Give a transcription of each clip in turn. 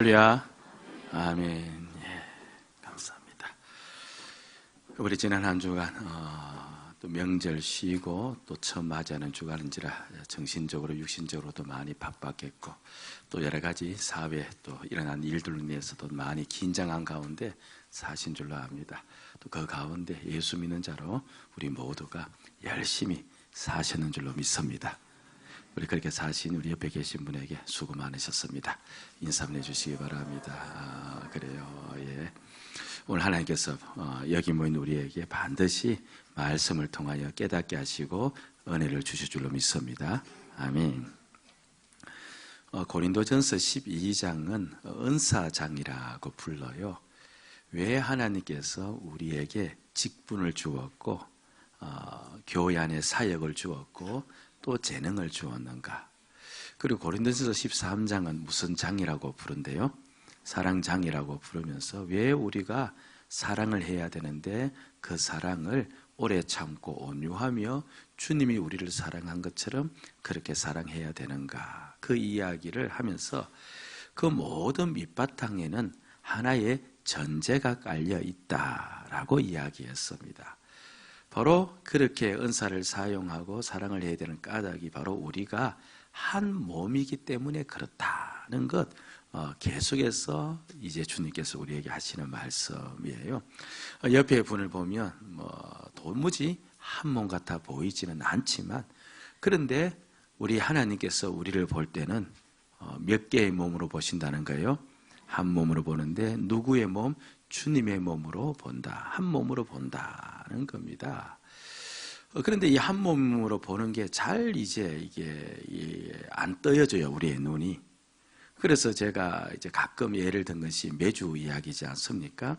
할렐루야. 아멘. 예, 감사합니다. 우리 지난 한 주간 또 명절 쉬고 또 처음 맞이하는 주간인지라 정신적으로 육신적으로도 많이 바빴겠고 또 여러 가지 사회 또 일어난 일들로 인해서도 많이 긴장한 가운데 사신 줄로 압니다. 또 그 가운데 예수 믿는 자로 우리 모두가 열심히 사시는 줄로 믿습니다. 우리 그렇게 사신 우리 옆에 계신 분에게 수고 많으셨습니다. 인사 한번 해주시기 바랍니다. 그래요. 예. 오늘 하나님께서 여기 모인 우리에게 반드시 말씀을 통하여 깨닫게 하시고 은혜를 주실 줄로 믿습니다. 아멘. 고린도전서 12장은 은사장이라고 불러요. 왜 하나님께서 우리에게 직분을 주었고 교회 안에 사역을 주었고 또 재능을 주었는가? 그리고 고린도전서 13장은 무슨 장이라고 부른대요? 사랑장이라고 부르면서 왜 우리가 사랑을 해야 되는데 그 사랑을 오래 참고 온유하며 주님이 우리를 사랑한 것처럼 그렇게 사랑해야 되는가? 그 이야기를 하면서 그 모든 밑바탕에는 하나의 전제가 깔려 있다라고 이야기했습니다. 바로 그렇게 은사를 사용하고 사랑을 해야 되는 까닭이 바로 우리가 한 몸이기 때문에 그렇다는 것 계속해서 이제 주님께서 우리에게 하시는 말씀이에요. 옆에 분을 보면 도무지 한 몸 같아 보이지는 않지만 그런데 우리 하나님께서 우리를 볼 때는 몇 개의 몸으로 보신다는 거예요? 한 몸으로 보는데 누구의 몸? 주님의 몸으로 본다. 한 몸으로 본다는 겁니다. 그런데 이 한 몸으로 보는 게 잘 이게 안 떠여져요, 우리의 눈이. 그래서 제가 이제 가끔 예를 든 것이 매주 이야기지 않습니까?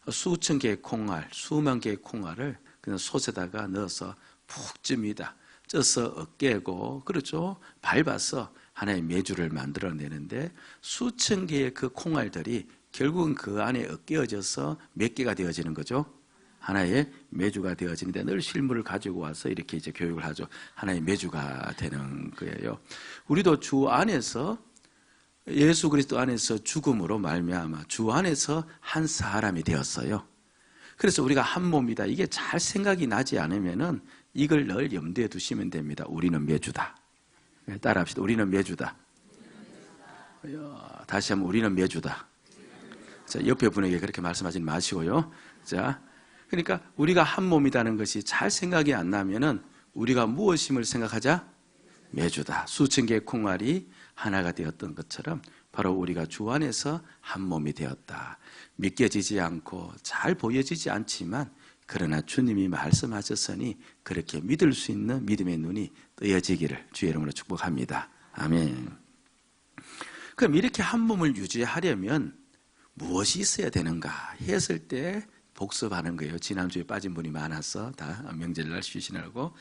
수천 개의 콩알, 수만 개의 콩알을 그냥 솥에다가 넣어서 푹 찝니다. 쪄서 으깨고, 그렇죠? 밟아서 하나의 메주를 만들어내는데 수천 개의 그 콩알들이 결국은 그 안에 으깨어져서 몇 개가 되어지는 거죠? 하나의 메주가 되어지는데 늘 실물을 가지고 와서 이렇게 이제 교육을 하죠. 하나의 메주가 되는 거예요. 우리도 주 안에서 예수 그리스도 안에서 죽음으로 말미암아 주 안에서 한 사람이 되었어요. 그래서 우리가 한 몸이다. 이게 잘 생각이 나지 않으면은 이걸 늘 염두에 두시면 됩니다. 우리는 메주다. 따라합시다. 우리는 메주다. 다시 한번 우리는 메주다. 자, 옆에 분에게 그렇게 말씀하지 마시고요. 자, 그러니까 우리가 한 몸이라는 것이 잘 생각이 안 나면은 우리가 무엇임을 생각하자? 메주다. 수천 개의 콩알이 하나가 되었던 것처럼 바로 우리가 주 안에서 한 몸이 되었다. 믿겨지지 않고 잘 보여지지 않지만 그러나 주님이 말씀하셨으니 그렇게 믿을 수 있는 믿음의 눈이 뜨여지기를 주의 이름으로 축복합니다. 아멘. 그럼 이렇게 한 몸을 유지하려면 무엇이 있어야 되는가 했을 때 복습하는 거예요. 지난주에 빠진 분이 많아서 다 명절날 쉬시느라고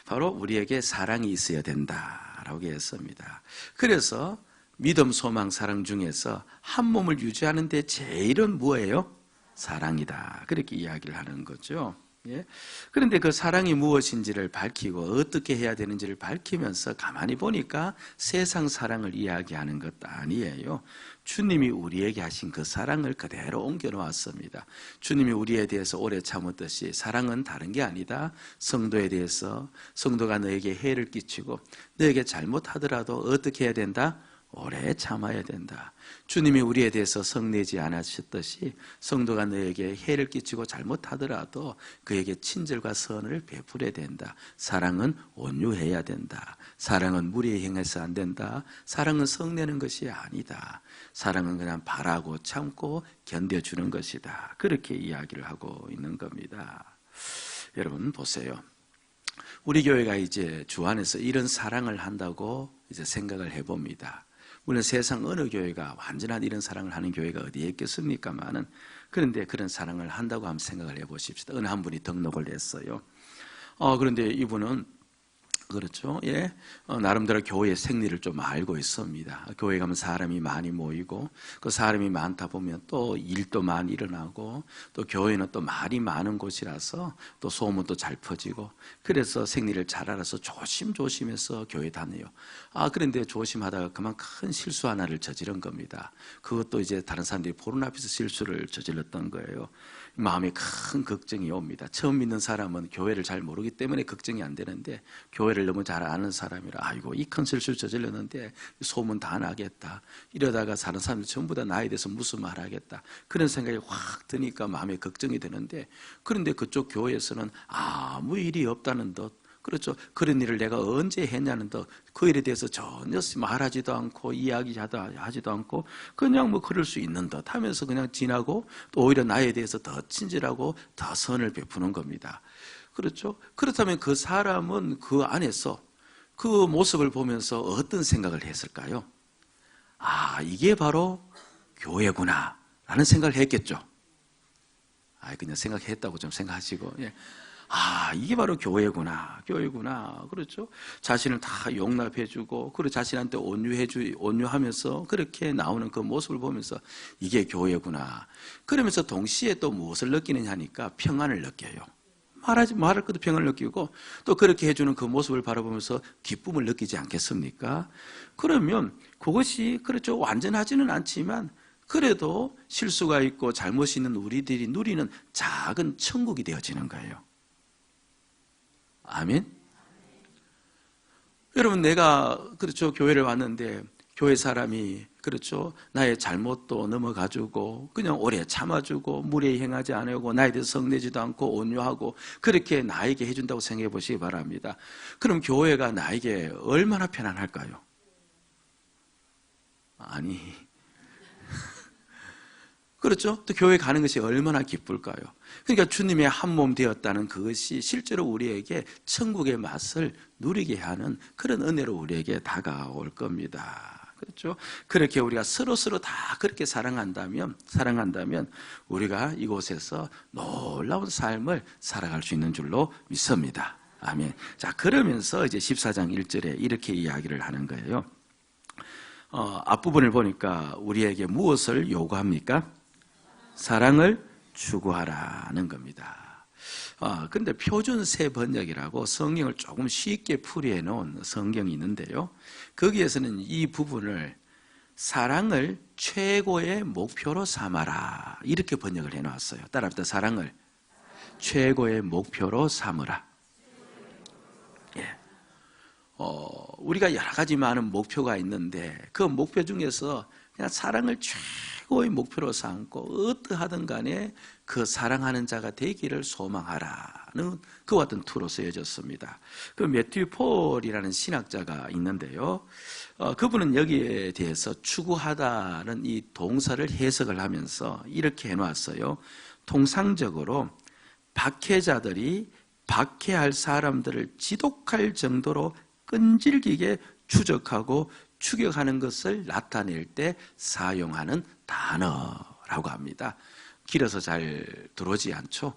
바로 우리에게 사랑이 있어야 된다라고 했습니다. 그래서 믿음, 소망, 사랑 중에서 한 몸을 유지하는 데 제일은 뭐예요? 사랑이다. 그렇게 이야기를 하는 거죠. 예? 그런데 그 사랑이 무엇인지를 밝히고 어떻게 해야 되는지를 밝히면서 가만히 보니까 세상 사랑을 이야기하는 것 아니에요. 주님이 우리에게 하신 그 사랑을 그대로 옮겨 놓았습니다. 주님이 우리에 대해서 오래 참았듯이 사랑은 다른 게 아니다. 성도에 대해서 성도가 너에게 해를 끼치고 너에게 잘못하더라도 어떻게 해야 된다? 오래 참아야 된다. 주님이 우리에 대해서 성내지 않으셨듯이 성도가 너에게 해를 끼치고 잘못하더라도 그에게 친절과 선을 베풀어야 된다. 사랑은 온유해야 된다. 사랑은 무리에 행해서 안 된다. 사랑은 성내는 것이 아니다. 사랑은 그냥 바라고 참고 견뎌주는 것이다. 그렇게 이야기를 하고 있는 겁니다. 여러분 보세요. 우리 교회가 이제 주 안에서 이런 사랑을 한다고 이제 생각을 해봅니다. 물론 세상 어느 교회가 완전한 이런 사랑을 하는 교회가 어디에 있겠습니까만은 그런데 그런 사랑을 한다고 한번 생각을 해보십시다. 어느 한 분이 등록을 했어요. 그런데 이분은 그렇죠. 예. 나름대로 교회의 생리를 좀 알고 있습니다. 교회 가면 사람이 많이 모이고, 그 사람이 많다 보면 또 일도 많이 일어나고, 또 교회는 또 말이 많은 곳이라서 또 소문도 잘 퍼지고, 그래서 생리를 잘 알아서 조심조심해서 교회 다녀요. 그런데 조심하다가 그만 큰 실수 하나를 저지른 겁니다. 그것도 이제 다른 사람들이 보는 앞에서 실수를 저질렀던 거예요. 마음에 큰 걱정이 옵니다. 처음 믿는 사람은 교회를 잘 모르기 때문에 걱정이 안 되는데, 교회를 너무 잘 아는 사람이라 아이고 이 큰 실수를 저질렀는데 소문 다 나겠다, 이러다가 사는 사람들 전부 다 나에 대해서 무슨 말 하겠다, 그런 생각이 확 드니까 마음에 걱정이 되는데, 그런데 그쪽 교회에서는 아무 일이 없다는 듯, 그렇죠, 그런 일을 내가 언제 했냐는 듯 그 일에 대해서 전혀 말하지도 않고 이야기하지도 않고 그냥 뭐 그럴 수 있는 듯 하면서 그냥 지나고, 또 오히려 나에 대해서 더 친절하고 더 선을 베푸는 겁니다. 그렇죠? 그렇다면 그 사람은 그 안에서 그 모습을 보면서 어떤 생각을 했을까요? 이게 바로 교회구나 라는 생각을 했겠죠. 그냥 생각했다고 좀 생각하시고, 예. 이게 바로 교회구나. 그렇죠? 자신을 다 용납해주고, 그리고 자신한테 온유하면서 그렇게 나오는 그 모습을 보면서 이게 교회구나. 그러면서 동시에 또 무엇을 느끼느냐 하니까 평안을 느껴요. 말할 것도 평안을 느끼고, 또 그렇게 해주는 그 모습을 바라보면서 기쁨을 느끼지 않겠습니까? 그러면 그것이, 그렇죠, 완전하지는 않지만 그래도 실수가 있고 잘못이 있는 우리들이 누리는 작은 천국이 되어지는 거예요. 아멘. 여러분, 내가, 그렇죠, 교회를 왔는데 교회 사람이, 그렇죠, 나의 잘못도 넘어가주고 그냥 오래 참아주고 무례히 행하지 않고 나에 대해서 성내지도 않고 온유하고 그렇게 나에게 해준다고 생각해 보시기 바랍니다. 그럼 교회가 나에게 얼마나 편안할까요? 그렇죠? 또 교회 가는 것이 얼마나 기쁠까요? 그러니까 주님의 한 몸 되었다는 그것이 실제로 우리에게 천국의 맛을 누리게 하는 그런 은혜로 우리에게 다가올 겁니다. 그렇죠? 그렇게 우리가 서로 다 그렇게 사랑한다면 우리가 이곳에서 놀라운 삶을 살아갈 수 있는 줄로 믿습니다. 아멘. 자, 그러면서 이제 14장 1절에 이렇게 이야기를 하는 거예요. 앞부분을 보니까 우리에게 무엇을 요구합니까? 사랑을 추구하라는 겁니다. 근데 표준 새 번역이라고 성경을 조금 쉽게 풀이해 놓은 성경이 있는데요, 거기에서는 이 부분을 사랑을 최고의 목표로 삼아라 이렇게 번역을 해 놨어요. 따라합시다. 사랑을 최고의 목표로 삼으라. 예. 우리가 여러 가지 많은 목표가 있는데 그 목표 중에서 그냥 사랑을 최고의 목표로 삼고 어떠하든 간에 그 사랑하는 자가 되기를 소망하라는 그와 같은 투로 쓰여졌습니다. 그 매튜 폴이라는 신학자가 있는데요, 그분은 여기에 대해서 추구하다는 이 동사를 해석을 하면서 이렇게 해놨어요. 통상적으로 박해자들이 박해할 사람들을 지독할 정도로 끈질기게 추적하고 추격하는 것을 나타낼 때 사용하는 단어라고 합니다. 길어서 잘 들어오지 않죠?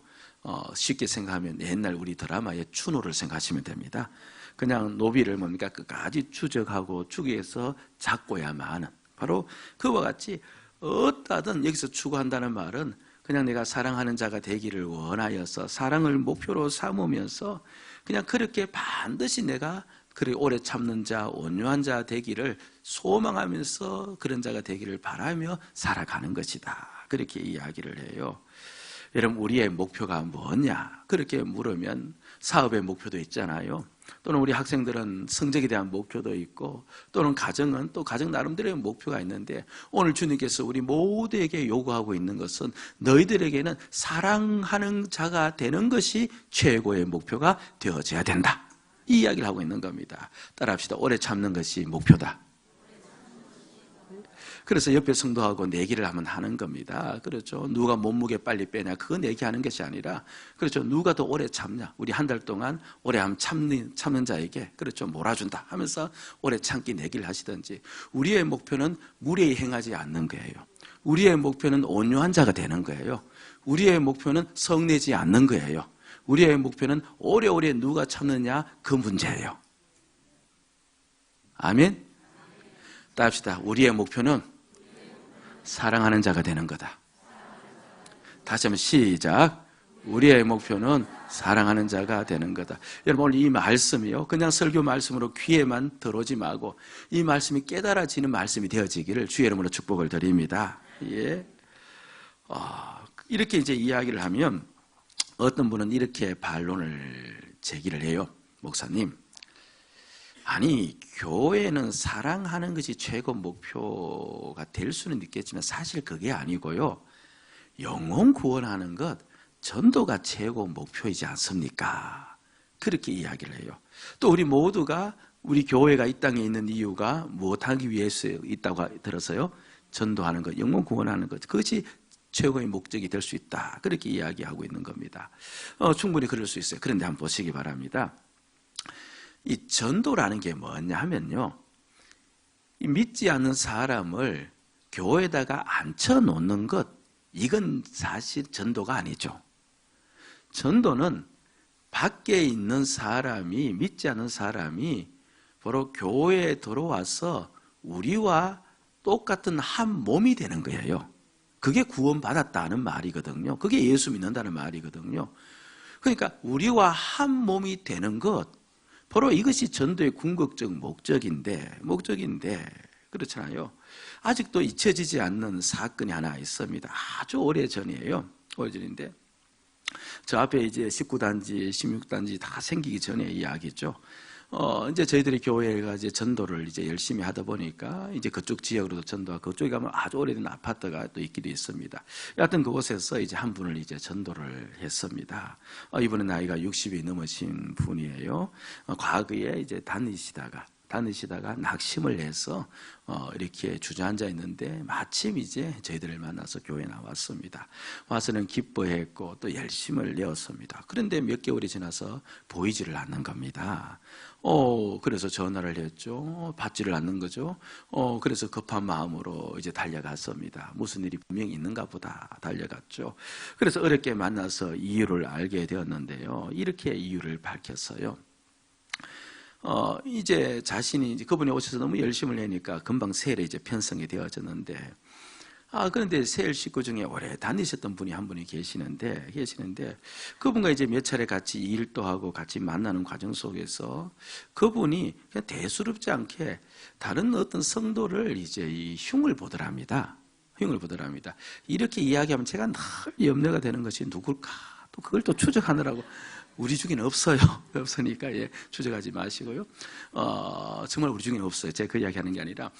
쉽게 생각하면 옛날 우리 드라마의 추노를 생각하시면 됩니다. 그냥 노비를 뭡니까? 끝까지 추적하고 추격해서 잡고야만 하는, 바로 그와 같이 어떠하든 여기서 추구한다는 말은 그냥 내가 사랑하는 자가 되기를 원하여서 사랑을 목표로 삼으면서 그냥 그렇게 반드시 내가 그래 오래 참는 자, 온유한 자 되기를 소망하면서 그런 자가 되기를 바라며 살아가는 것이다. 그렇게 이야기를 해요. 여러분, 우리의 목표가 뭐냐? 그렇게 물으면 사업의 목표도 있잖아요. 또는 우리 학생들은 성적에 대한 목표도 있고, 또는 가정은 또 가정 나름대로의 목표가 있는데, 오늘 주님께서 우리 모두에게 요구하고 있는 것은 너희들에게는 사랑하는 자가 되는 것이 최고의 목표가 되어져야 된다. 이 이야기를 하고 있는 겁니다. 따라합시다. 오래 참는 것이 목표다. 그래서 옆에 성도하고 내기를 하면 하는 겁니다. 그렇죠. 누가 몸무게 빨리 빼냐, 그거 내기하는 것이 아니라, 그렇죠, 누가 더 오래 참냐, 우리 한 달 동안 오래 참는 자에게, 그렇죠, 몰아준다 하면서 오래 참기 내기를 하시든지, 우리의 목표는 무례히 행하지 않는 거예요. 우리의 목표는 온유한 자가 되는 거예요. 우리의 목표는 성내지 않는 거예요. 우리의 목표는 오래오래 누가 참느냐, 그 문제예요. 아멘? 따합시다. 우리의 목표는 사랑하는 자가 되는 거다. 다시 한번 시작. 우리의 목표는 사랑하는 자가 되는 거다. 여러분, 오늘 이 말씀이요, 그냥 설교 말씀으로 귀에만 들어오지 말고 이 말씀이 깨달아지는 말씀이 되어지기를 주의 이름으로 축복을 드립니다. 예. 이렇게 이제 이야기를 하면 어떤 분은 이렇게 반론을 제기를 해요. 목사님, 아니 교회는 사랑하는 것이 최고 목표가 될 수는 있겠지만 사실 그게 아니고요, 영혼 구원하는 것, 전도가 최고 목표이지 않습니까? 그렇게 이야기를 해요. 또 우리 모두가, 우리 교회가 이 땅에 있는 이유가 무엇하기 위해서 있다고 들어서요? 전도하는 것, 영혼 구원하는 것, 그것이 최고의 목적이 될 수 있다. 그렇게 이야기하고 있는 겁니다. 충분히 그럴 수 있어요. 그런데 한번 보시기 바랍니다. 이 전도라는 게 뭐냐 하면요, 이 믿지 않는 사람을 교회에다가 앉혀놓는 것, 이건 사실 전도가 아니죠. 전도는 밖에 있는 사람이, 믿지 않는 사람이 바로 교회에 들어와서 우리와 똑같은 한 몸이 되는 거예요. 그게 구원받았다는 말이거든요. 그게 예수 믿는다는 말이거든요. 그러니까 우리와 한 몸이 되는 것, 바로 이것이 전도의 궁극적 목적인데 그렇잖아요. 아직도 잊혀지지 않는 사건이 하나 있습니다. 아주 오래전이에요. 오래전인데 저 앞에 이제 19단지, 16단지 다 생기기 전에 이야기죠. 이제 저희들이 교회가 이제 전도를 이제 열심히 하다 보니까 이제 그쪽 지역으로도 전도하고, 그쪽에 가면 아주 오래된 아파트가 또 있기도 있습니다. 여하튼 그곳에서 이제 한 분을 이제 전도를 했습니다. 이분은 나이가 60이 넘으신 분이에요. 과거에 이제 다니시다가 낙심을 해서 이렇게 주저앉아 있는데 마침 이제 저희들을 만나서 교회에 나왔습니다. 와서는 기뻐했고 또 열심을 내었습니다. 그런데 몇 개월이 지나서 보이지를 않는 겁니다. 그래서 전화를 했죠. 받지를 않는 거죠. 그래서 급한 마음으로 이제 달려갔습니다. 무슨 일이 분명히 있는가 보다 달려갔죠. 그래서 어렵게 만나서 이유를 알게 되었는데요. 이렇게 이유를 밝혔어요. 이제 자신이, 이제 그분이 오셔서 너무 열심을 내니까 금방 세일에 이제 편성이 되어졌는데, 그런데 세일 식구 중에 오래 다니셨던 분이 한 분이 계시는데, 그분과 이제 몇 차례 같이 일도 하고 같이 만나는 과정 속에서 그분이 그냥 대수롭지 않게 다른 어떤 성도를 이제 이 흉을 보더랍니다. 이렇게 이야기하면 제가 늘 염려가 되는 것이 누굴까? 또 그걸 또 추적하느라고, 우리 중에는 없어요. 없으니까 추적하지 마시고요. 정말 우리 중에는 없어요. 제가 그 이야기하는 게 아니라.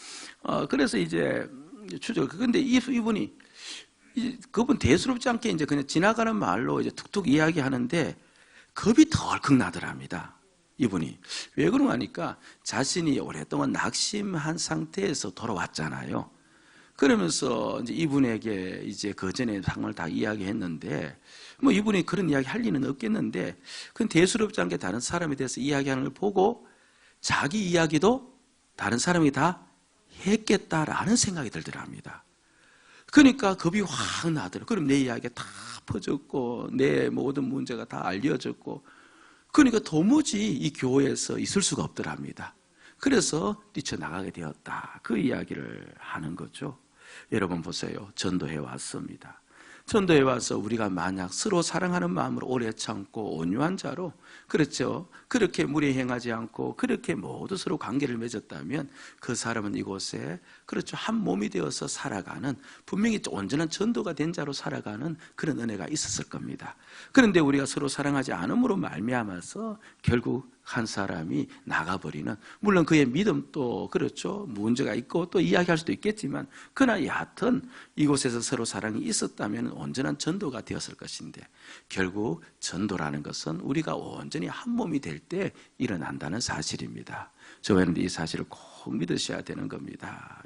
그래서 이제 추적. 근데 이분이 그분 대수롭지 않게 이제 그냥 지나가는 말로 이제 툭툭 이야기하는데 겁이 덜컥 나더랍니다. 이분이 왜 그런가 하니까 자신이 오랫동안 낙심한 상태에서 돌아왔잖아요. 그러면서 이제 이분에게 이제 그 전에 상황을 다 이야기했는데, 뭐 이분이 그런 이야기 할 리는 없겠는데, 그건 대수롭지 않게 다른 사람에 대해서 이야기하는 걸 보고 자기 이야기도 다른 사람이 다 했겠다라는 생각이 들더랍니다. 그러니까 겁이 확 나더라고요. 그럼 내 이야기가 다 퍼졌고 내 모든 문제가 다 알려졌고, 그러니까 도무지 이 교회에서 있을 수가 없더랍니다. 그래서 뛰쳐나가게 되었다. 그 이야기를 하는 거죠. 여러분 보세요. 전도해 왔습니다. 전도해 와서 우리가 만약 서로 사랑하는 마음으로 오래 참고 온유한 자로, 그렇죠, 그렇게 무례 행하지 않고 그렇게 모두 서로 관계를 맺었다면 그 사람은 이곳에, 그렇죠, 한 몸이 되어서 살아가는, 분명히 온전한 전도가 된 자로 살아가는 그런 은혜가 있었을 겁니다. 그런데 우리가 서로 사랑하지 않음으로 말미암아서 결국 한 사람이 나가버리는, 물론 그의 믿음도 그렇죠, 문제가 있고 또 이야기할 수도 있겠지만, 그러나 여하튼 이곳에서 서로 사랑이 있었다면 온전한 전도가 되었을 것인데, 결국 전도라는 것은 우리가 온전히 한 몸이 될 때 일어난다는 사실입니다. 저희는 이 사실을 꼭 믿으셔야 되는 겁니다.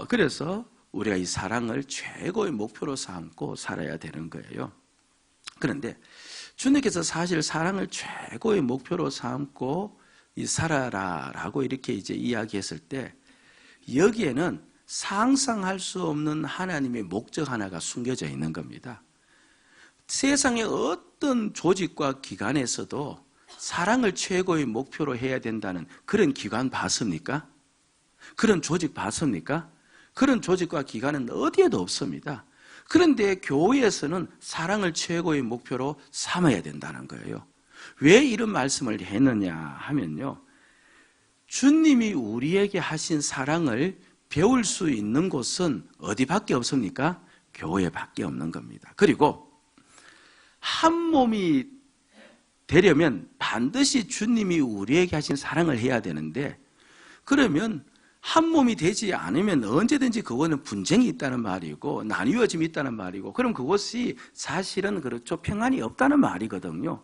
그래서 우리가 이 사랑을 최고의 목표로 삼고 살아야 되는 거예요. 그런데 주님께서 사실 사랑을 최고의 목표로 삼고 살아라라고 이렇게 이제 이야기했을 때, 여기에는 상상할 수 없는 하나님의 목적 하나가 숨겨져 있는 겁니다. 세상의 어떤 조직과 기관에서도 사랑을 최고의 목표로 해야 된다는 그런 기관 봤습니까? 그런 조직 봤습니까? 그런 조직과 기관은 어디에도 없습니다. 그런데 교회에서는 사랑을 최고의 목표로 삼아야 된다는 거예요. 왜 이런 말씀을 했느냐 하면요, 주님이 우리에게 하신 사랑을 배울 수 있는 곳은 어디밖에 없습니까? 교회밖에 없는 겁니다. 그리고 한 몸이 되려면 반드시 주님이 우리에게 하신 사랑을 해야 되는데, 그러면 한 몸이 되지 않으면 언제든지 그거는 분쟁이 있다는 말이고 나뉘어짐이 있다는 말이고, 그럼 그것이 사실은 그렇죠, 평안이 없다는 말이거든요.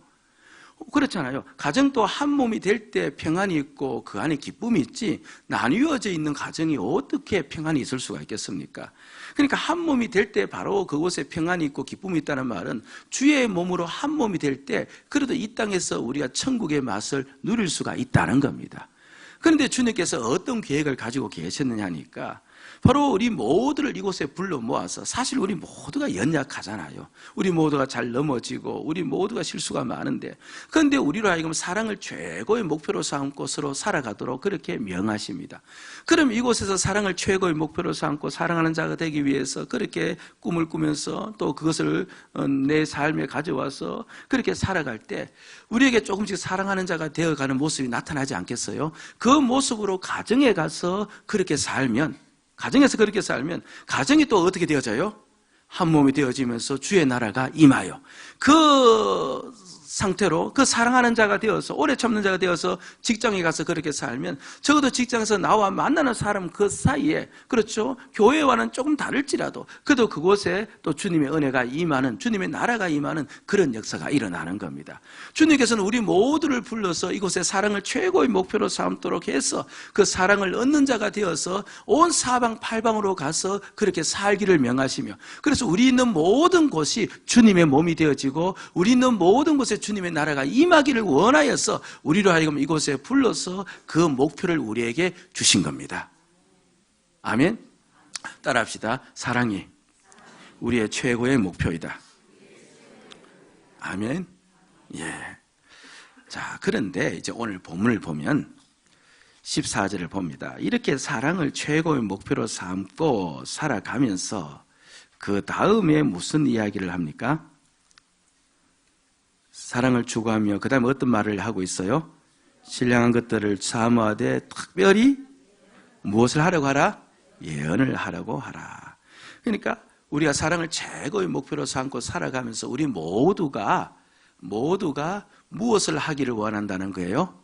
그렇잖아요. 가정도 한 몸이 될 때 평안이 있고 그 안에 기쁨이 있지, 나뉘어져 있는 가정이 어떻게 평안이 있을 수가 있겠습니까? 그러니까 한 몸이 될 때 바로 그곳에 평안이 있고 기쁨이 있다는 말은 주의 몸으로 한 몸이 될 때 그래도 이 땅에서 우리가 천국의 맛을 누릴 수가 있다는 겁니다. 그런데 주님께서 어떤 계획을 가지고 계셨느냐니까, 바로 우리 모두를 이곳에 불러 모아서, 사실 우리 모두가 연약하잖아요. 우리 모두가 잘 넘어지고 우리 모두가 실수가 많은데, 그런데 우리로 하여금 사랑을 최고의 목표로 삼고 서로 살아가도록 그렇게 명하십니다. 그럼 이곳에서 사랑을 최고의 목표로 삼고 사랑하는 자가 되기 위해서 그렇게 꿈을 꾸면서 또 그것을 내 삶에 가져와서 그렇게 살아갈 때 우리에게 조금씩 사랑하는 자가 되어가는 모습이 나타나지 않겠어요? 그 모습으로 가정에 가서 그렇게 살면, 가정에서 그렇게 살면 가정이 또 어떻게 되어져요? 한 몸이 되어지면서 주의 나라가 임하여, 그 상태로 그 사랑하는 자가 되어서, 오래 참는 자가 되어서 직장에 가서 그렇게 살면 적어도 직장에서 나와 만나는 사람 그 사이에, 그렇죠, 교회와는 조금 다를지라도 그래도 그곳에 또 주님의 은혜가 임하는, 주님의 나라가 임하는 그런 역사가 일어나는 겁니다. 주님께서는 우리 모두를 불러서 이곳에 사랑을 최고의 목표로 삼도록 해서 그 사랑을 얻는 자가 되어서 온 사방팔방으로 가서 그렇게 살기를 명하시며, 그래서 우리 있는 모든 곳이 주님의 몸이 되어지고 우리 있는 모든 곳에 주님의 나라가 임하기를 원하여서 우리로 하여금 이곳에 불러서 그 목표를 우리에게 주신 겁니다. 아멘. 따라합시다. 사랑이 우리의 최고의 목표이다. 아멘. 예. 자, 그런데 이제 오늘 본문을 보면 14절을 봅니다. 이렇게 사랑을 최고의 목표로 삼고 살아가면서 그 다음에 무슨 이야기를 합니까? 사랑을 추구하며 그 다음에 어떤 말을 하고 있어요? 신령한 것들을 사모하되 특별히 무엇을 하려고 하라? 예언을 하려고 하라. 그러니까 우리가 사랑을 최고의 목표로 삼고 살아가면서 우리 모두가 무엇을 하기를 원한다는 거예요?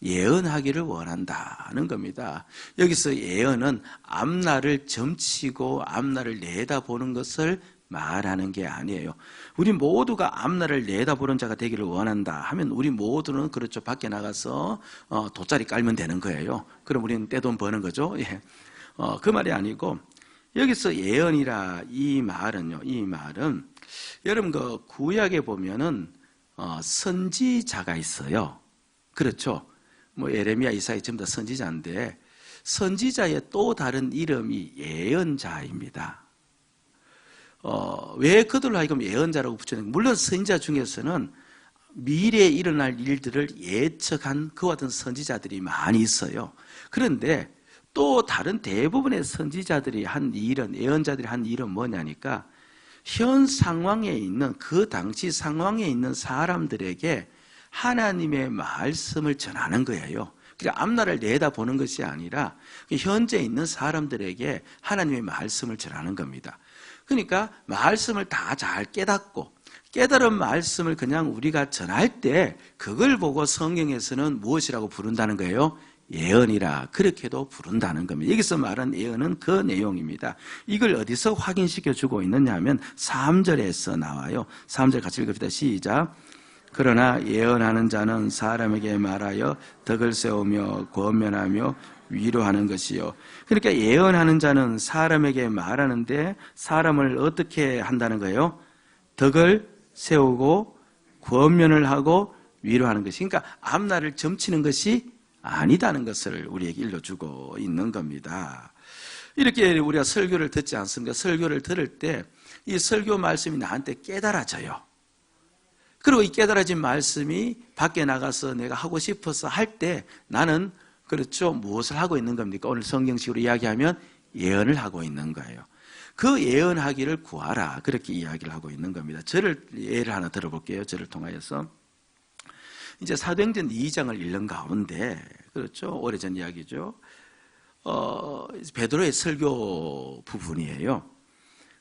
예언하기를 원한다는 겁니다. 여기서 예언은 앞날을 점치고 앞날을 내다보는 것을 말하는 게 아니에요. 우리 모두가 앞날을 내다보는 자가 되기를 원한다 하면 우리 모두는 그렇죠, 밖에 나가서 돗자리 깔면 되는 거예요. 그럼 우리는 떼돈 버는 거죠. 예. 그 말이 아니고, 여기서 예언이라 이 말은요, 이 말은 여러분 그 구약에 보면은 선지자가 있어요. 그렇죠. 뭐 예레미야, 이사야 전부 다 선지자인데, 선지자의 또 다른 이름이 예언자입니다. 왜 그들로 하여금 예언자라고 붙였는가? 물론 선지자 중에서는 미래에 일어날 일들을 예측한 그와 같은 선지자들이 많이 있어요. 그런데 또 다른 대부분의 선지자들이 한 일은, 예언자들이 한 일은 뭐냐니까, 현 상황에 있는, 그 당시 상황에 있는 사람들에게 하나님의 말씀을 전하는 거예요. 그러니까 앞날을 내다보는 것이 아니라 현재 있는 사람들에게 하나님의 말씀을 전하는 겁니다. 그러니까 말씀을 다 잘 깨닫고 깨달은 말씀을 그냥 우리가 전할 때 그걸 보고 성경에서는 무엇이라고 부른다는 거예요? 예언이라 그렇게도 부른다는 겁니다. 여기서 말한 예언은 그 내용입니다. 이걸 어디서 확인시켜주고 있느냐 하면 3절에서 나와요. 3절 같이 읽읍시다. 시작. 그러나 예언하는 자는 사람에게 말하여 덕을 세우며 권면하며 위로하는 것이요. 그러니까 예언하는 자는 사람에게 말하는데 사람을 어떻게 한다는 거예요? 덕을 세우고 권면을 하고 위로하는 것이, 그러니까 앞날을 점치는 것이 아니다는 것을 우리에게 일러주고 있는 겁니다. 이렇게 우리가 설교를 듣지 않습니까? 설교를 들을 때 이 설교 말씀이 나한테 깨달아져요. 그리고 이 깨달아진 말씀이 밖에 나가서 내가 하고 싶어서 할 때 나는 그렇죠, 무엇을 하고 있는 겁니까? 오늘 성경식으로 이야기하면 예언을 하고 있는 거예요. 그 예언하기를 구하라, 그렇게 이야기를 하고 있는 겁니다. 저를 예를 하나 들어볼게요. 저를 통하여서 이제 사도행전 2장을 읽는 가운데, 그렇죠, 오래전 이야기죠. 베드로의 설교 부분이에요.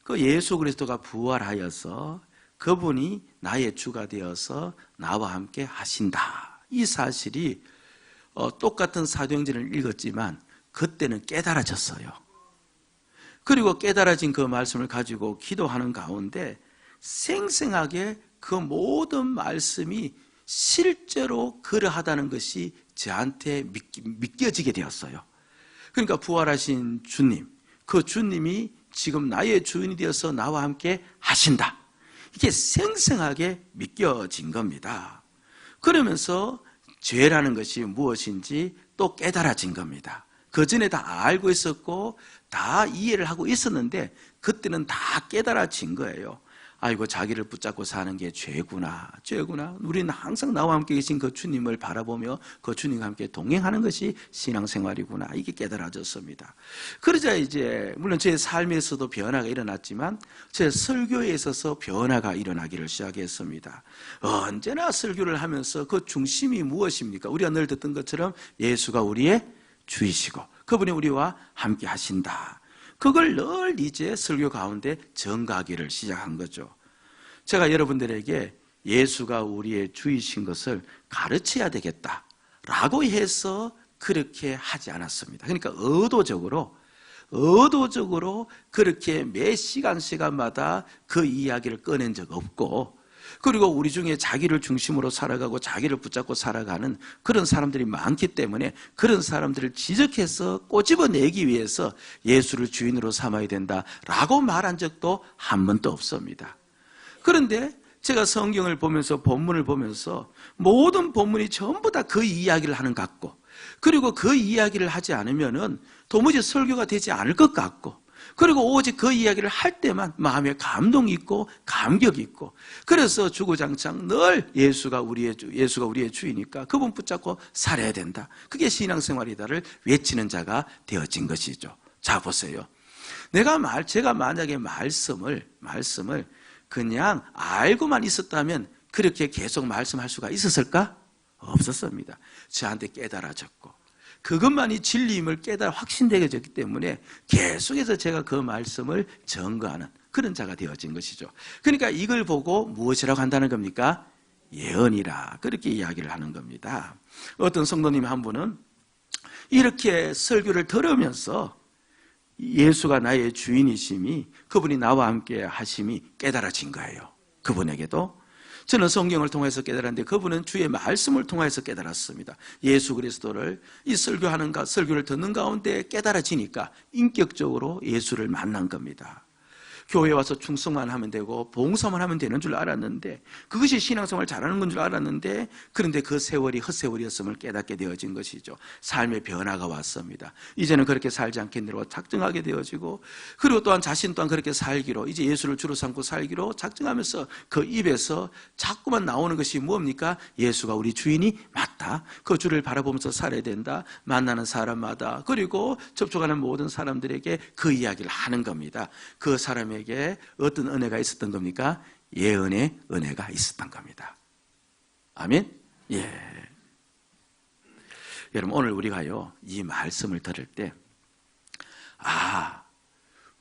그 예수 그리스도가 부활하여서 그분이 나의 주가 되어서 나와 함께 하신다, 이 사실이 똑같은 사도행전을 읽었지만 그때는 깨달아졌어요. 그리고 깨달아진 그 말씀을 가지고 기도하는 가운데 생생하게 그 모든 말씀이 실제로 그러하다는 것이 저한테 믿겨지게 되었어요. 그러니까 부활하신 주님, 그 주님이 지금 나의 주인이 되어서 나와 함께 하신다, 이게 생생하게 믿겨진 겁니다. 그러면서 죄라는 것이 무엇인지 또 깨달아진 겁니다. 그 전에 다 알고 있었고 다 이해를 하고 있었는데 그때는 다 깨달아진 거예요. 아이고, 자기를 붙잡고 사는 게 죄구나. 우리는 항상 나와 함께 계신 그 주님을 바라보며 그 주님과 함께 동행하는 것이 신앙생활이구나, 이게 깨달아졌습니다. 그러자 이제 물론 제 삶에서도 변화가 일어났지만 제 설교에 있어서 변화가 일어나기를 시작했습니다. 언제나 설교를 하면서 그 중심이 무엇입니까? 우리가 늘 듣던 것처럼 예수가 우리의 주이시고 그분이 우리와 함께 하신다, 그걸 늘 이제 설교 가운데 전가하기를 시작한 거죠. 제가 여러분들에게 예수가 우리의 주이신 것을 가르쳐야 되겠다라고 해서 그렇게 하지 않았습니다. 그러니까 의도적으로 그렇게 매 시간마다 그 이야기를 꺼낸 적 없고, 그리고 우리 중에 자기를 중심으로 살아가고 자기를 붙잡고 살아가는 그런 사람들이 많기 때문에 그런 사람들을 지적해서 꼬집어내기 위해서 예수를 주인으로 삼아야 된다라고 말한 적도 한 번도 없습니다. 그런데 제가 성경을 보면서 본문을 보면서 모든 본문이 전부 다 그 이야기를 하는 것 같고, 그리고 그 이야기를 하지 않으면은 도무지 설교가 되지 않을 것 같고, 그리고 오직 그 이야기를 할 때만 마음에 감동이 있고 감격이 있고, 그래서 주구장창 늘 예수가 우리의 주이니까 그분 붙잡고 살아야 된다, 그게 신앙생활이다를 외치는 자가 되어진 것이죠. 자, 보세요. 제가 만약에 말씀을 그냥 알고만 있었다면 그렇게 계속 말씀할 수가 있었을까? 없었습니다. 저한테 깨달아졌고 그것만이 진리임을 깨달아 확신되게 됐기 때문에 계속해서 제가 그 말씀을 증거하는 그런 자가 되어진 것이죠. 그러니까 이걸 보고 무엇이라고 한다는 겁니까? 예언이라, 그렇게 이야기를 하는 겁니다. 어떤 성도님 한 분은 이렇게 설교를 들으면서 예수가 나의 주인이심이, 그분이 나와 함께 하심이 깨달아진 거예요. 그분에게도. 저는 성경을 통해서 깨달았는데 그분은 주의 말씀을 통해서 깨달았습니다. 예수 그리스도를 이 설교를 듣는 가운데 깨달아지니까 인격적으로 예수를 만난 겁니다. 교회에 와서 충성만 하면 되고 봉사만 하면 되는 줄 알았는데, 그것이 신앙생활 잘하는 건 줄 알았는데, 그런데 그 세월이 헛세월이었음을 깨닫게 되어진 것이죠. 삶의 변화가 왔습니다. 이제는 그렇게 살지 않겠느라고 작정하게 되어지고, 그리고 또한 자신 또한 그렇게 살기로, 이제 예수를 주로 삼고 살기로 작정하면서 그 입에서 자꾸만 나오는 것이 뭡니까? 예수가 우리 주인이 맞다, 그 주를 바라보면서 살아야 된다, 만나는 사람마다 그리고 접촉하는 모든 사람들에게 그 이야기를 하는 겁니다. 그 사람에게 어떤 은혜가 있었던 겁니까? 예언의 은혜가 있었던 겁니다. 아멘? 예. 여러분, 오늘 우리가요, 이 말씀을 들을 때,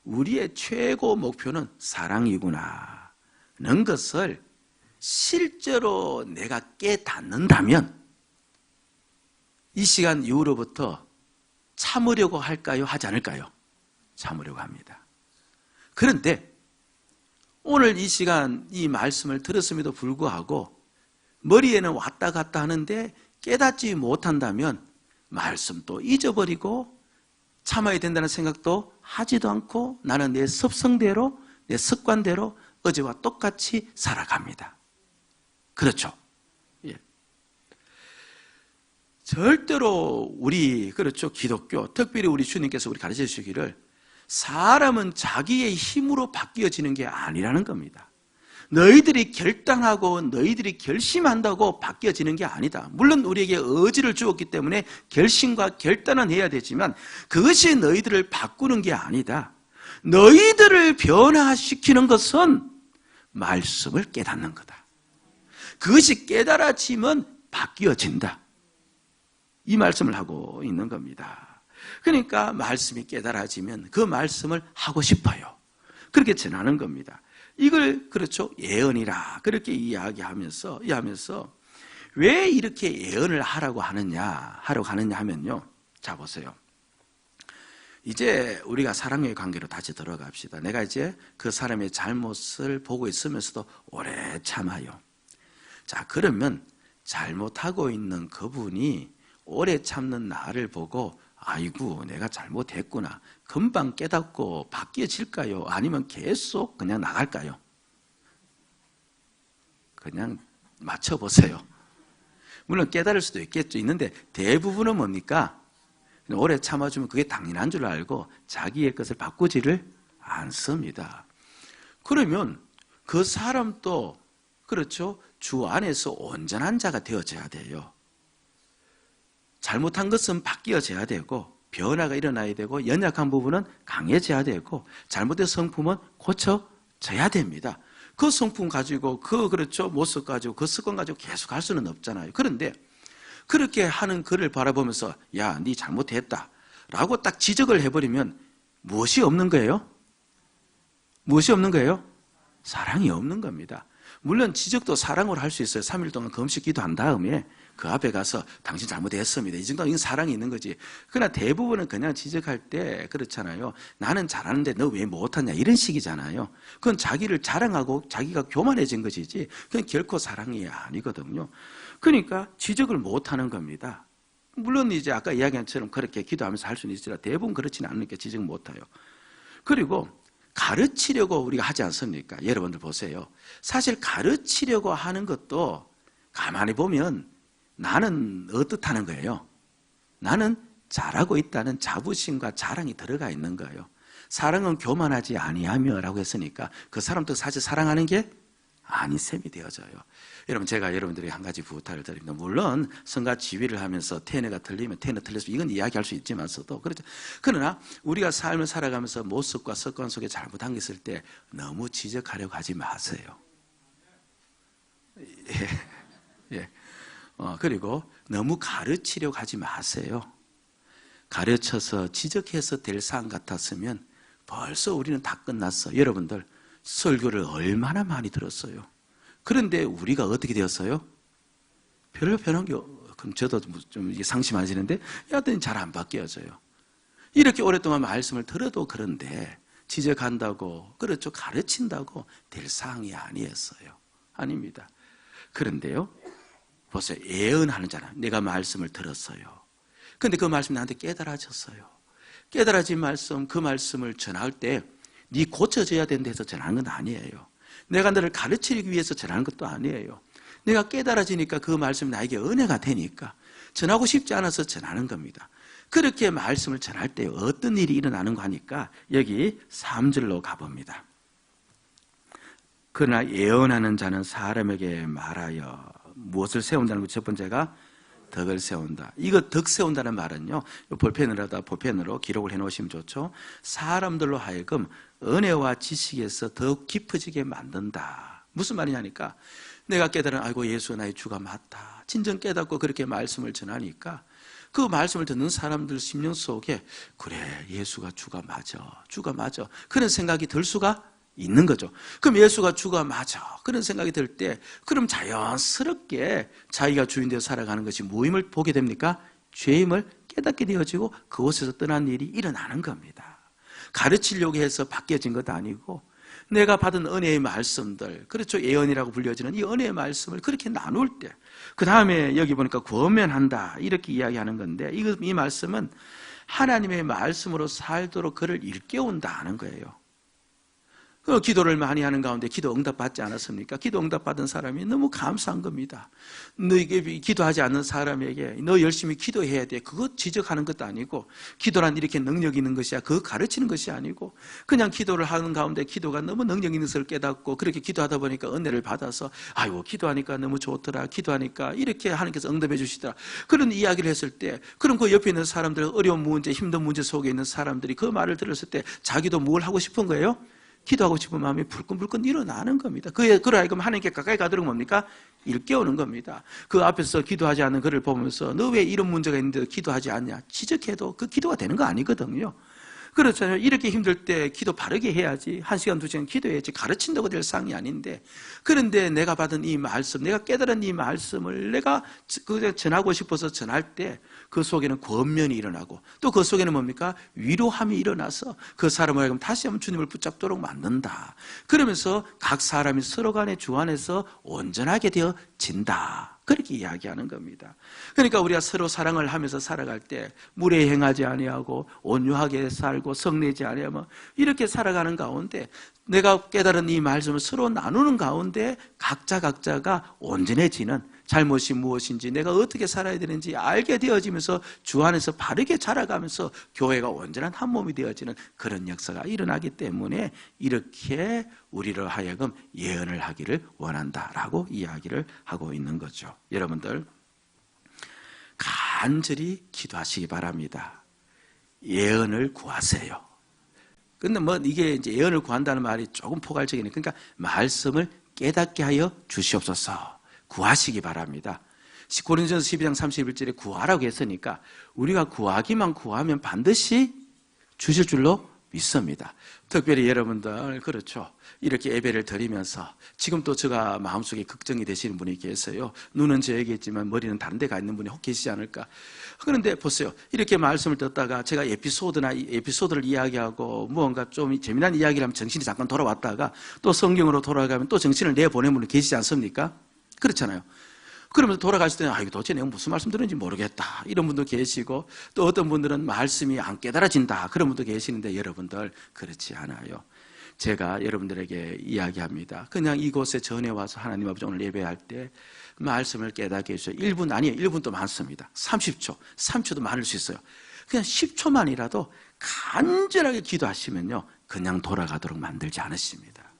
우리의 최고 목표는 사랑이구나 는 것을 실제로 내가 깨닫는다면 이 시간 이후로부터 참으려고 할까요? 하지 않을까요? 참으려고 합니다. 그런데 오늘 이 시간 이 말씀을 들었음에도 불구하고 머리에는 왔다 갔다 하는데 깨닫지 못한다면 말씀도 잊어버리고 참아야 된다는 생각도 하지도 않고 나는 내 습성대로, 내 습관대로 어제와 똑같이 살아갑니다. 그렇죠? 예. 절대로 그렇죠, 기독교, 특별히 우리 주님께서 우리 가르쳐 주시기를 사람은 자기의 힘으로 바뀌어지는 게 아니라는 겁니다. 너희들이 결단하고 너희들이 결심한다고 바뀌어지는 게 아니다. 물론 우리에게 의지를 주었기 때문에 결심과 결단은 해야 되지만 그것이 너희들을 바꾸는 게 아니다. 너희들을 변화시키는 것은 말씀을 깨닫는 거다. 그것이 깨달아지면 바뀌어진다. 이 말씀을 하고 있는 겁니다. 그러니까 말씀이 깨달아지면 그 말씀을 하고 싶어요. 그렇게 전하는 겁니다. 이걸 그렇죠, 예언이라 그렇게 이야기하면서 왜 이렇게 예언을 하라고 하느냐 하면요. 자 보세요. 이제 우리가 사랑의 관계로 다시 들어갑시다. 내가 이제 그 사람의 잘못을 보고 있으면서도 오래 참아요. 자, 그러면 잘못하고 있는 그분이 오래 참는 나를 보고 아이고 내가 잘못했구나, 금방 깨닫고 바뀌어질까요? 아니면 계속 그냥 나갈까요? 그냥 맞춰보세요. 물론 깨달을 수도 있겠죠. 있는데 대부분은 뭡니까? 오래 참아주면 그게 당연한 줄 알고 자기의 것을 바꾸지를 않습니다. 그러면 그 사람도 그렇죠, 주 안에서 온전한 자가 되어져야 돼요. 잘못한 것은 바뀌어져야 되고 변화가 일어나야 되고 연약한 부분은 강해져야 되고 잘못된 성품은 고쳐져야 됩니다. 그 성품 가지고 그렇죠, 모습 가지고 그 습관 가지고 계속 할 수는 없잖아요. 그런데 그렇게 하는 그를 바라보면서 야, 네 잘못했다 라고 딱 지적을 해버리면 무엇이 없는 거예요? 무엇이 없는 거예요? 사랑이 없는 겁니다. 물론 지적도 사랑으로 할 수 있어요. 3일 동안 금식 기도한 다음에 그 앞에 가서 당신 잘못했습니다. 이 정도는 사랑이 있는 거지. 그러나 대부분은 그냥 지적할 때 그렇잖아요. 나는 잘하는데 너 왜 못하냐 이런 식이잖아요. 그건 자기를 자랑하고 자기가 교만해진 것이지 그건 결코 사랑이 아니거든요. 그러니까 지적을 못하는 겁니다. 물론 이제 아까 이야기한 것처럼 그렇게 기도하면서 할 수는 있으나 대부분 그렇지는 않으니까 지적 못해요. 그리고 가르치려고 우리가 하지 않습니까? 여러분들 보세요. 사실 가르치려고 하는 것도 가만히 보면 나는 어떻다는 거예요? 나는 잘하고 있다는 자부심과 자랑이 들어가 있는 거예요. 사랑은 교만하지 아니하며 라고 했으니까 그 사람도 사실 사랑하는 게 아닌 셈이 되어져요. 여러분, 제가 여러분들에게 한 가지 부탁을 드립니다. 물론 성가 지휘를 하면서 테너가 틀리면 테너 틀려서 이건 이야기할 수 있지만서도 그렇죠. 그러나 우리가 삶을 살아가면서 모습과 습관 속에 잘못한 게 있을 때 너무 지적하려고 하지 마세요. 예. 그리고 너무 가르치려고 하지 마세요. 가르쳐서 지적해서 될 사안 같았으면 벌써 우리는 다 끝났어요. 여러분들 설교를 얼마나 많이 들었어요. 그런데 우리가 어떻게 되었어요? 별로 변한 게, 그럼 저도 좀 상심하시는데 여하튼 잘 안 바뀌어져요. 이렇게 오랫동안 말씀을 들어도 그런데 지적한다고 그렇죠, 가르친다고 될 사항이 아니었어요. 아닙니다. 그런데요, 보세요. 예언하는 자는 내가 말씀을 들었어요. 그런데 그 말씀이 나한테 깨달아졌어요. 깨달아진 말씀, 그 말씀을 전할 때 네 고쳐져야 된다 해서 전하는 건 아니에요. 내가 너를 가르치기 위해서 전하는 것도 아니에요. 내가 깨달아지니까 그 말씀이 나에게 은혜가 되니까 전하고 싶지 않아서 전하는 겁니다. 그렇게 말씀을 전할 때 어떤 일이 일어나는가 하니까 여기 3절로 가봅니다. 그러나 예언하는 자는 사람에게 말하여 무엇을 세운다는 것, 첫 번째가 덕을 세운다. 이거 덕 세운다는 말은요, 볼펜으로 기록을 해놓으시면 좋죠. 사람들로 하여금 은혜와 지식에서 더욱 깊어지게 만든다. 무슨 말이냐니까 내가 깨달은 아이고 예수가 나의 주가 맞다. 진정 깨닫고 그렇게 말씀을 전하니까 그 말씀을 듣는 사람들 심령 속에 그래, 예수가 주가 맞아 그런 생각이 들 수가 있는 거죠. 그럼 예수가 주가 맞아 그런 생각이 들 때 그럼 자연스럽게 자기가 주인 되어 살아가는 것이 무임을 보게 됩니까? 죄임을 깨닫게 되어지고 그곳에서 떠난 일이 일어나는 겁니다. 가르치려고 해서 바뀌어진 것도 아니고 내가 받은 은혜의 말씀들, 그렇죠, 예언이라고 불려지는 이 은혜의 말씀을 그렇게 나눌 때, 그 다음에 여기 보니까 권면한다 이렇게 이야기하는 건데 이 말씀은 하나님의 말씀으로 살도록 그를 일깨운다 하는 거예요. 기도를 많이 하는 가운데 기도 응답받지 않았습니까? 기도 응답받은 사람이 너무 감사한 겁니다. 너에게 기도하지 않는 사람에게 너 열심히 기도해야 돼. 그거 지적하는 것도 아니고, 기도란 이렇게 능력 있는 것이야. 그거 가르치는 것이 아니고, 그냥 기도를 하는 가운데 기도가 너무 능력 있는 것을 깨닫고, 그렇게 기도하다 보니까 은혜를 받아서 아이고 기도하니까 너무 좋더라. 기도하니까 이렇게 하나님께서 응답해 주시더라. 그런 이야기를 했을 때, 그럼 그 옆에 있는 사람들, 어려운 문제, 힘든 문제 속에 있는 사람들이 그 말을 들었을 때 자기도 뭘 하고 싶은 거예요? 기도하고 싶은 마음이 불끈불끈 일어나는 겁니다. 그래 하여금 하나님께 가까이 가도록 뭡니까? 일깨우는 겁니다. 그 앞에서 기도하지 않는 그를 보면서 너 왜 이런 문제가 있는데 기도하지 않냐? 지적해도 그 기도가 되는 거 아니거든요. 그렇잖아요. 이렇게 힘들 때 기도 바르게 해야지. 1시간, 2시간 기도해야지. 가르친다고 될 상이 아닌데. 그런데 내가 받은 이 말씀, 내가 깨달은 이 말씀을 내가 전하고 싶어서 전할 때 그 속에는 권면이 일어나고, 또 그 속에는 뭡니까? 위로함이 일어나서 그 사람을 하여금 다시 한번 주님을 붙잡도록 만든다. 그러면서 각 사람이 서로 간의 주 안에서 온전하게 되어진다. 그렇게 이야기하는 겁니다. 그러니까 우리가 서로 사랑을 하면서 살아갈 때 물에 행하지 아니하고 온유하게 살고 성내지 아니하면 이렇게 살아가는 가운데, 내가 깨달은 이 말씀을 서로 나누는 가운데 각자가 온전해지는, 잘못이 무엇인지 내가 어떻게 살아야 되는지 알게 되어지면서 주 안에서 바르게 자라가면서 교회가 온전한 한 몸이 되어지는 그런 역사가 일어나기 때문에 이렇게 우리를 하여금 예언을 하기를 원한다라고 이야기를 하고 있는 거죠. 여러분들 간절히 기도하시기 바랍니다. 예언을 구하세요. 근데 이게 이제 예언을 구한다는 말이 조금 포괄적이네. 그러니까 말씀을 깨닫게 하여 주시옵소서. 구하시기 바랍니다. 고린도전서 12장 31절에 구하라고 했으니까 우리가 구하기만 구하면 반드시 주실 줄로 믿습니다. 특별히 여러분들 그렇죠. 이렇게 예배를 드리면서 지금 또 제가 마음속에 걱정이 되시는 분이 계세요. 눈은 저에게 있지만 머리는 다른 데 가 있는 분이 혹 계시지 않을까. 그런데 보세요. 이렇게 말씀을 듣다가 제가 에피소드를 이야기하고 무언가 좀 재미난 이야기를 하면 정신이 잠깐 돌아왔다가 또 성경으로 돌아가면 또 정신을 내보내는 분이 계시지 않습니까? 그렇잖아요. 그러면서 돌아가실 때는 이거 도대체 내가 무슨 말씀 들었는지 모르겠다 이런 분도 계시고, 또 어떤 분들은 말씀이 안 깨달아진다 그런 분도 계시는데, 여러분들 그렇지 않아요. 제가 여러분들에게 이야기합니다. 그냥 이곳에 전에 와서 하나님 아버지 오늘 예배할 때 말씀을 깨닫게 해주세요. 1분 아니에요. 1분도 많습니다. 30초, 3초도 많을 수 있어요. 그냥 10초만이라도 간절하게 기도하시면요, 그냥 돌아가도록 만들지 않으십니다.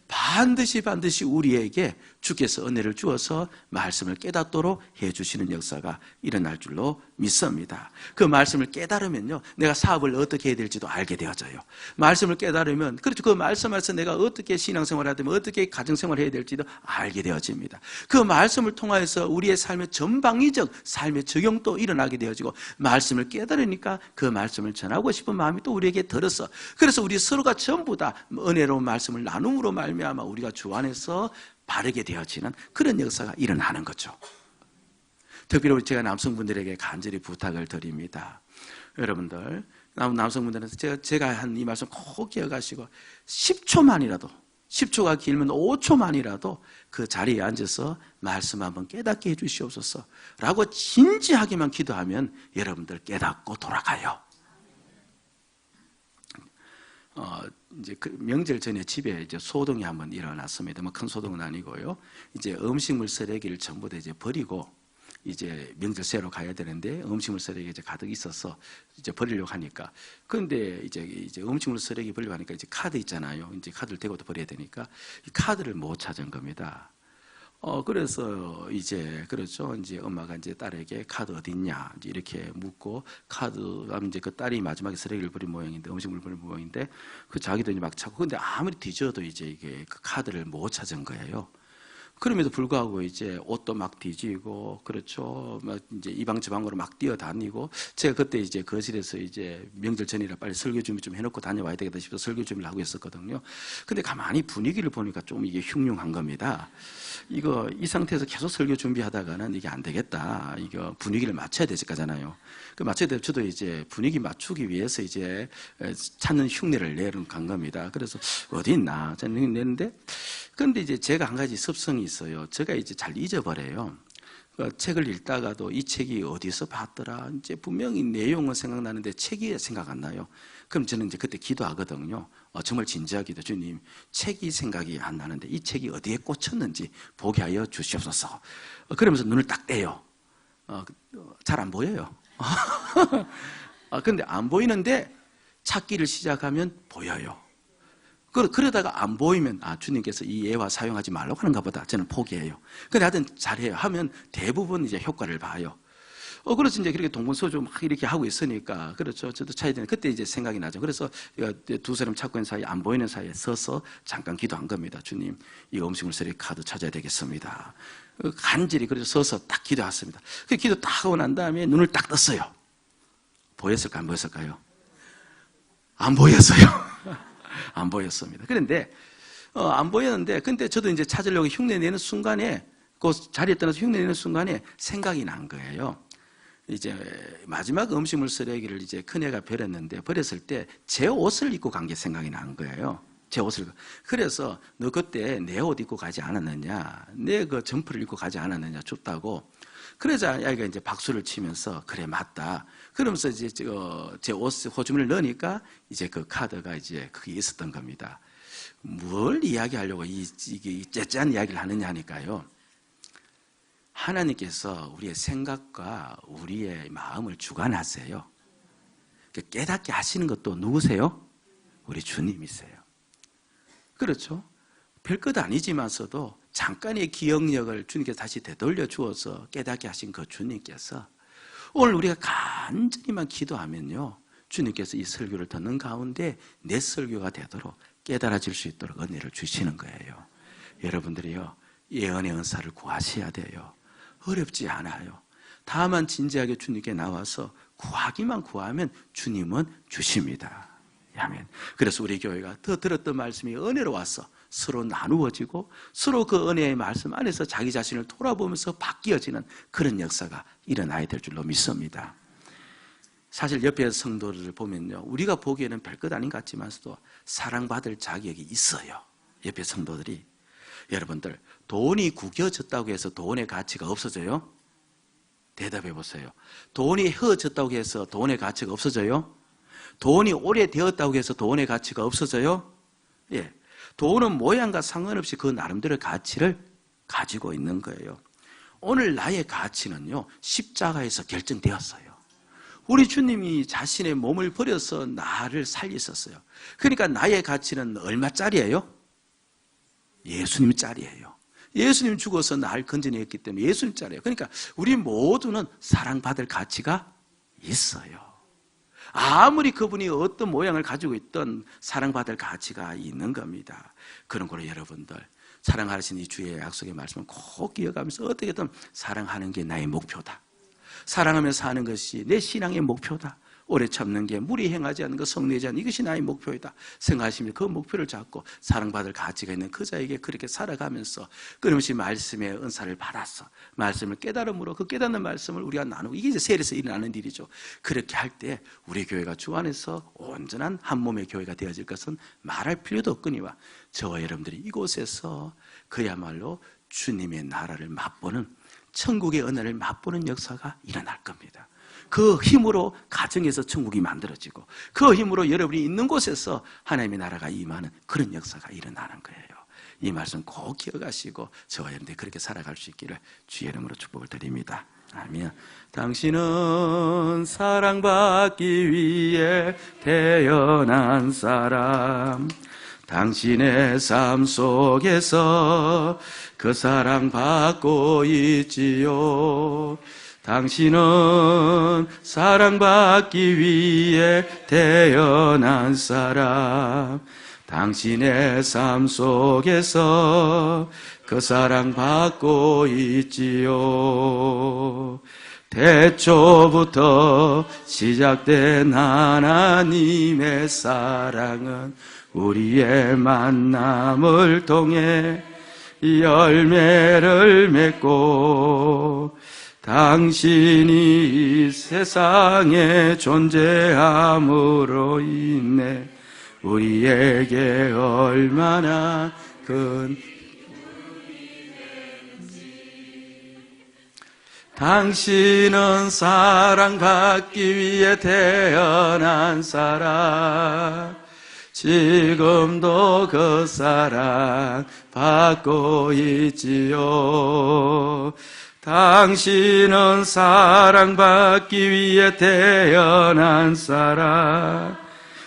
반드시 우리에게 주께서 은혜를 주어서 말씀을 깨닫도록 해주시는 역사가 일어날 줄로 믿습니다. 그 말씀을 깨달으면요, 내가 사업을 어떻게 해야 될지도 알게 되어져요. 말씀을 깨달으면, 그렇죠, 그 말씀에서 내가 어떻게 신앙생활을 해야 되면 어떻게 가정생활을 해야 될지도 알게 되어집니다. 그 말씀을 통하여서 우리의 삶의 전방위적 삶의 적용도 일어나게 되어지고, 말씀을 깨달으니까 그 말씀을 전하고 싶은 마음이 또 우리에게 들어서, 그래서 우리 서로가 전부 다 은혜로운 말씀을 나눔으로 말미암아 우리가 주 안에서 바르게 되어지는 그런 역사가 일어나는 거죠. 특별히 제가 남성분들에게 간절히 부탁을 드립니다. 여러분들 남성분들은 제가 한 이 말씀 꼭 기억하시고 10초만이라도, 10초가 길면 5초만이라도 그 자리에 앉아서 말씀 한번 깨닫게 해 주시옵소서 라고 진지하게만 기도하면 여러분들 깨닫고 돌아가요. 이제 그 명절 전에 집에 이제 소동이 한번 일어났습니다. 큰 소동은 아니고요. 이제 음식물 쓰레기를 전부 다 이제 버리고 이제 명절 새로 가야 되는데 음식물 쓰레기 이제 가득 있어서 이제 버리려고 하니까, 그런데 이제 음식물 쓰레기 버리려고 하니까 이제 카드 있잖아요. 이제 카드를 대고도 버려야 되니까 이 카드를 못 찾은 겁니다. 그래서 이제, 그렇죠. 이제 엄마가 이제 딸에게 카드 어딨냐, 이제 이렇게 묻고, 하면 이제 그 딸이 마지막에 쓰레기를 버린 모양인데, 음식물을 버린 모양인데, 그 자기도 이제 막 찾고, 근데 아무리 뒤져도 이제 이게 그 카드를 못 찾은 거예요. 그럼에도 불구하고 이제 옷도 막 뒤지고, 그렇죠. 막 이제 이방저방으로 막 뛰어다니고, 제가 그때 이제 거실에서 이제 명절 전이라 빨리 설교 준비 좀 해놓고 다녀와야 되겠다 싶어서 설교 준비를 하고 있었거든요. 근데 가만히 분위기를 보니까 좀 이게 흉흉한 겁니다. 이 상태에서 계속 설교 준비하다가는 이게 안 되겠다. 이거 분위기를 맞춰야 되실 거잖아요. 그 맞춰야 될 저도 이제 분위기 맞추기 위해서 이제 찾는 흉내를 내는 간 겁니다. 그래서 어디 있나? 저는 내는데, 그런데 이제 제가 한 가지 습성이 있어요. 제가 이제 잘 잊어버려요. 책을 읽다가도 이 책이 어디서 봤더라. 이제 분명히 내용은 생각나는데 책이 생각 안 나요. 그럼 저는 이제 그때 기도하거든요. 정말 진지하게 기도. 주님, 책이 생각이 안 나는데 이 책이 어디에 꽂혔는지 보게 하여 주시옵소서. 그러면서 눈을 딱 떼요. 잘 안 보여요. 근데 안 보이는데 찾기를 시작하면 보여요. 그러다가 안 보이면 주님께서 이 예화 사용하지 말라고 하는가 보다. 저는 포기해요. 근데 하여튼 잘해요. 하면 대부분 이제 효과를 봐요. 그래서 이제 그렇게 동분서주 막 이렇게 하고 있으니까, 그렇죠. 저도 차야 되는, 그때 이제 생각이 나죠. 그래서 두 사람 찾고 있는 사이에, 안 보이는 사이에 서서 잠깐 기도한 겁니다. 주님, 이 음식물 쓰레기 카드 찾아야 되겠습니다. 간절히 그래서 서서 딱 기도했습니다. 그 기도 딱 하고 난 다음에 눈을 딱 떴어요. 보였을까, 안 보였을까요? 안 보였어요. 안 보였습니다. 그런데, 안 보였는데, 근데 저도 이제 찾으려고 흉내 내는 순간에, 그 자리에 떠나서 흉내 내는 순간에 생각이 난 거예요. 이제 마지막 음식물 쓰레기를 이제 큰애가 버렸는데, 버렸을 때 제 옷을 입고 간 게 생각이 난 거예요. 제 옷을. 그래서 너 그때 내 옷 입고 가지 않았느냐, 내 그 점퍼를 입고 가지 않았느냐, 춥다고. 그러자 아이가 이제 박수를 치면서, 그래, 맞다. 그러면서 이제 제 옷, 호주머니를 넣으니까 이제 그 카드가 이제 그게 있었던 겁니다. 뭘 이야기하려고 이게 째째한 이야기를 하느냐 하니까요. 하나님께서 우리의 생각과 우리의 마음을 주관하세요. 깨닫게 하시는 것도 누구세요? 우리 주님이세요. 그렇죠? 별것 아니지만서도 잠깐의 기억력을 주님께서 다시 되돌려 주어서 깨닫게 하신 그 주님께서 오늘 우리가 간절히만 기도하면요, 주님께서 이 설교를 듣는 가운데 내 설교가 되도록 깨달아질 수 있도록 은혜를 주시는 거예요. 여러분들이요, 예언의 은사를 구하셔야 돼요. 어렵지 않아요. 다만 진지하게 주님께 나와서 구하기만 구하면 주님은 주십니다. 아멘. 그래서 우리 교회가 더 들었던 말씀이 은혜로 와서 서로 나누어지고 서로 그 은혜의 말씀 안에서 자기 자신을 돌아보면서 바뀌어지는 그런 역사가 일어나야 될 줄로 믿습니다. 사실 옆에 성도들을 보면요, 우리가 보기에는 별것 아닌 것 같지만서도 사랑받을 자격이 있어요. 옆에 성도들이. 여러분들, 돈이 구겨졌다고 해서 돈의 가치가 없어져요? 대답해 보세요. 돈이 헤어졌다고 해서 돈의 가치가 없어져요? 돈이 오래되었다고 해서 돈의 가치가 없어져요? 예. 돈은 모양과 상관없이 그 나름대로의 가치를 가지고 있는 거예요. 오늘 나의 가치는요, 십자가에서 결정되었어요. 우리 주님이 자신의 몸을 버려서 나를 살리셨어요. 그러니까 나의 가치는 얼마짜리예요? 예수님 짤이에요. 예수님 죽어서 날 건져냈기 때문에 예수님 짤이에요. 그러니까 우리 모두는 사랑받을 가치가 있어요. 아무리 그분이 어떤 모양을 가지고 있던 사랑받을 가치가 있는 겁니다. 그런 거로 여러분들, 사랑하시는 이 주의 약속의 말씀을 꼭 기억하면서 어떻게든 사랑하는 게 나의 목표다. 사랑하며 사는 것이 내 신앙의 목표다. 오래 참는 게, 무리 행하지 않는 것, 성내지 않는 이것이 나의 목표이다 생각하시면 그 목표를 잡고 사랑받을 가치가 있는 그 자에게 그렇게 살아가면서 끊임없이 말씀의 은사를 받아서 말씀을 깨달음으로 그 깨닫는 말씀을 우리가 나누고, 이게 이제 세례에서 일어나는 일이죠. 그렇게 할 때 우리 교회가 주 안에서 온전한 한 몸의 교회가 되어질 것은 말할 필요도 없거니와 저와 여러분들이 이곳에서 그야말로 주님의 나라를 맛보는, 천국의 은혜를 맛보는 역사가 일어날 겁니다. 그 힘으로 가정에서 천국이 만들어지고 그 힘으로 여러분이 있는 곳에서 하나님의 나라가 임하는 그런 역사가 일어나는 거예요. 이 말씀 꼭 기억하시고 저와 여러분들이 그렇게 살아갈 수 있기를 주의 이름으로 축복을 드립니다. 아멘. 당신은 사랑받기 위해 태어난 사람, 당신의 삶 속에서 그 사랑받고 있지요. 당신은 사랑받기 위해 태어난 사람, 당신의 삶 속에서 그 사랑받고 있지요. 태초부터 시작된 하나님의 사랑은 우리의 만남을 통해 열매를 맺고, 당신이 이 세상에 존재함으로 인해 우리에게 얼마나 큰 당신은 사랑받기 위해 태어난 사람, 지금도 그 사랑 받고 있지요. 당신은 사랑받기 위해 태어난 사람,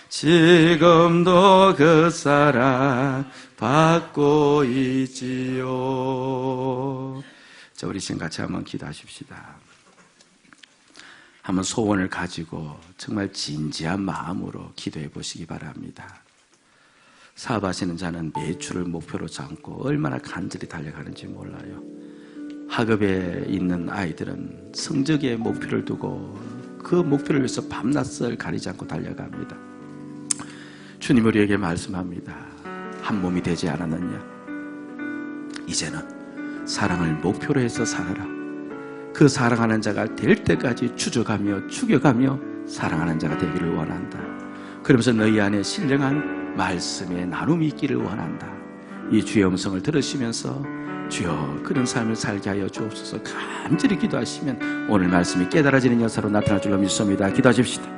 지금도 그 사랑 받고 있지요. 자, 우리 지금 같이 한번 기도하십시다. 한번 소원을 가지고 정말 진지한 마음으로 기도해 보시기 바랍니다. 사업하시는 자는 매출을 목표로 삼고 얼마나 간절히 달려가는지 몰라요. 학업에 있는 아이들은 성적에 목표를 두고 그 목표를 위해서 밤낮을 가리지 않고 달려갑니다. 주님 우리에게 말씀합니다. 한 몸이 되지 않았느냐? 이제는 사랑을 목표로 해서 살아라. 그 사랑하는 자가 될 때까지 추적하며 죽여가며 사랑하는 자가 되기를 원한다. 그러면서 너희 안에 신령한 말씀의 나눔이 있기를 원한다. 이 주의 음성을 들으시면서 주여 그런 삶을 살게 하여 주옵소서 간절히 기도하시면 오늘 말씀이 깨달아지는 역사로 나타날 줄로 믿습니다. 기도하십시다.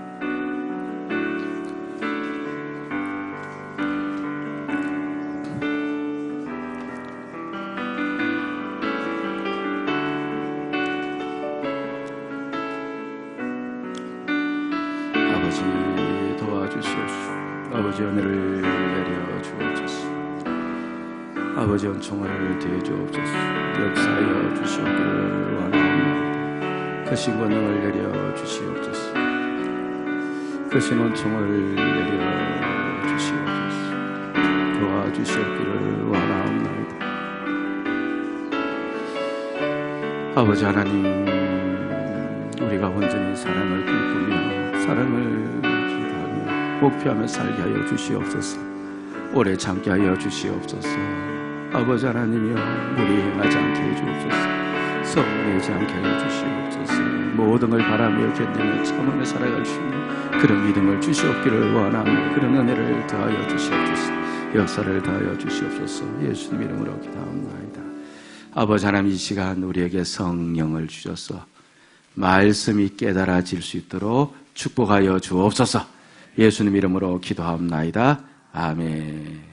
아버지 도와주시옵소서. 아버지 은혜를 내려 주옵소서. 아버지 은총을 더해 주옵소서. 역사하여 주시옵기를 원하옵나이다. 크신 권능을 내려 주시옵소서. 크신 은총을 내려 주시옵소서. 도와주시옵기를 원하옵나이다. 아버지 하나님, 우리가 온전히 사랑을 꿈꾸며 사랑을 기도하며 목표하며 살게 하여 주시옵소서. 오래 참게 하여 주시옵소서. 아버지 하나님이여, 무리에 행하지 않게 해주옵소서. 서운하지 않게 하여 주시옵소서. 모든 걸 바라며 견디며 참으며 살아갈 수 있는 그런 믿음을 주시옵기를 원하며 그런 은혜를 더하여 주시옵소서. 역사를 더하여 주시옵소서. 예수님 이름으로 기도합니다. 아버지 하나님, 이 시간 우리에게 성령을 주셔서 말씀이 깨달아질 수 있도록 축복하여 주옵소서. 예수님 이름으로 기도합나이다. 아멘.